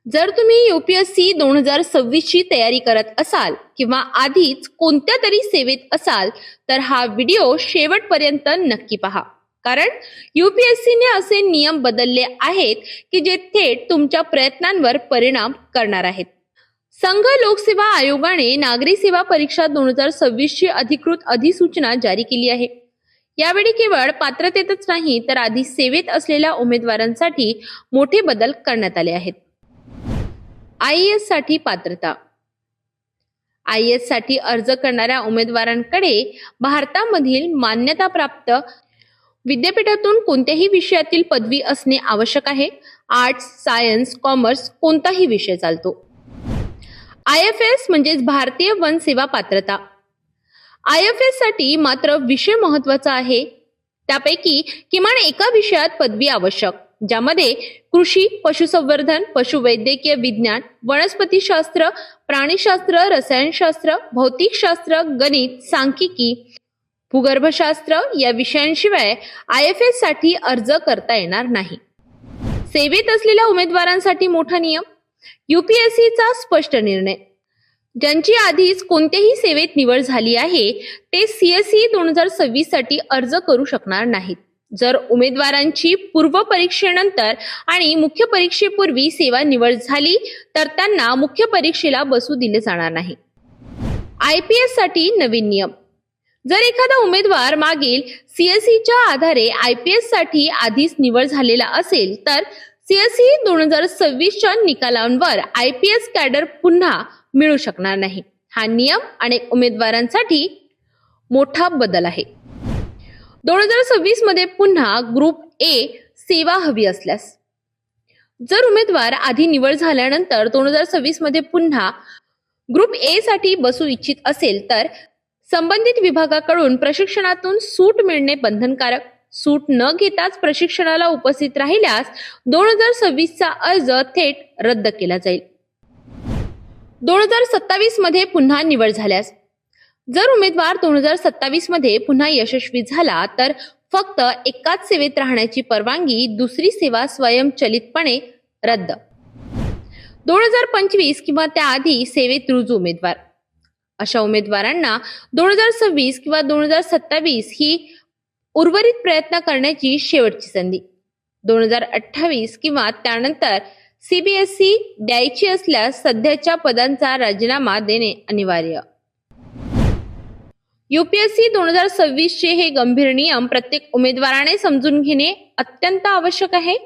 जर तुम्ही UPSC 2026 ची तयारी करत असाल किंवा आधीच कोणत्या तरी सेवेत असाल तर हा व्हिडिओ शेवटपर्यंत नक्की पहा. कारण UPSC ने असे नियम बदलले आहेत की जे थेट तुमच्या प्रयत्नांवर परिणाम करणार आहेत. संघ लोकसेवा आयोगाने नागरी सेवा परीक्षा 2026 ची अधिकृत अधिसूचना जारी केली आहे. यावेळी केवळ पात्रतेतच नाही तर आधी सेवेत असलेल्या उमेदवारांसाठी मोठे बदल करण्यात आले आहेत. IAS साठी पात्रता. IAS साठी अर्ज करणाऱ्या उमेदवारांकडे भारतामधील मान्यताप्राप्त विद्यापीठातून कोणत्याही विषयातील पदवी असणे आवश्यक आहे. आर्ट्स, सायन्स, कॉमर्स कोणताही विषय चालतो. IFS म्हणजेच भारतीय वन सेवा पात्रता. IFS साठी मात्र विषय महत्वाचा आहे. त्यापैकी किमान एका विषयात पदवी आवश्यक, ज्यामध्ये कृषी, पशुसंवर्धन, पशुवैद्यकीय विज्ञान, वनस्पतीशास्त्र, प्राणीशास्त्र, रसायनशास्त्र, भौतिकशास्त्र, गणित, सांख्यिकी, भूगर्भशास्त्र या विषयांशिवाय IFS साठी अर्ज करता येणार नाही. सेवेत असलेल्या उमेदवारांसाठी मोठा नियम. UPSC चा स्पष्ट निर्णय. ज्यांची आधीच कोणत्याही सेवेत निवड झाली आहे ते CSE 2026 साठी अर्ज करू शकणार नाहीत. जर उमेदवारांची पूर्व परीक्षेनंतर आणि मुख्य परीक्षेपूर्वी सेवा निवड झाली तर त्यांना मुख्य परीक्षेला बसू दिले जाणार नाही. IPS साठी नवीन नियम. जर एखादा उमेदवार मागील CSE च्या आधारे IPS साठी आधीच निवड झालेला असेल तर CSE 2026 च्या निकालांवर IPS कॅडर पुन्हा मिळू शकणार नाही. हा नियम अनेक उमेदवारांसाठी मोठा बदल आहे. 2026 मध्ये पुन्हा ग्रुप A सेवा हवी असल्यास. जर उमेदवार आधी निवड झाल्यानंतर 2026 मध्ये पुन्हा ग्रुप A साठी बसू इच्छित असेल तर संबंधित विभागाकडून प्रशिक्षणातून सूट मिळणे बंधनकारक. सूट न घेताच प्रशिक्षणाला उपस्थित राहिल्यास 2026 चा अर्ज थेट रद्द केला जाईल. 2027 मध्ये पुन्हा निवड झाल्यास. जर उमेदवार 2027 मध्ये पुन्हा यशस्वी झाला तर फक्त एकाच सेवेत राहण्याची परवानगी, दुसरी सेवा स्वयंचलितपणे रद्द. 2025 किंवा त्याआधी सेवेत रुजू उमेदवार. अशा उमेदवारांना 2026 किंवा 2027 ही उर्वरित प्रयत्न करण्याची शेवटची संधी. 2028 किंवा त्यानंतर CBSE द्यायची असल्यास सध्याच्या पदांचा राजीनामा देणे अनिवार्य. UPSC 2026 चे हे गंभीर नियम प्रत्येक उमेदवाराने समजून घेणे अत्यंत आवश्यक आहे.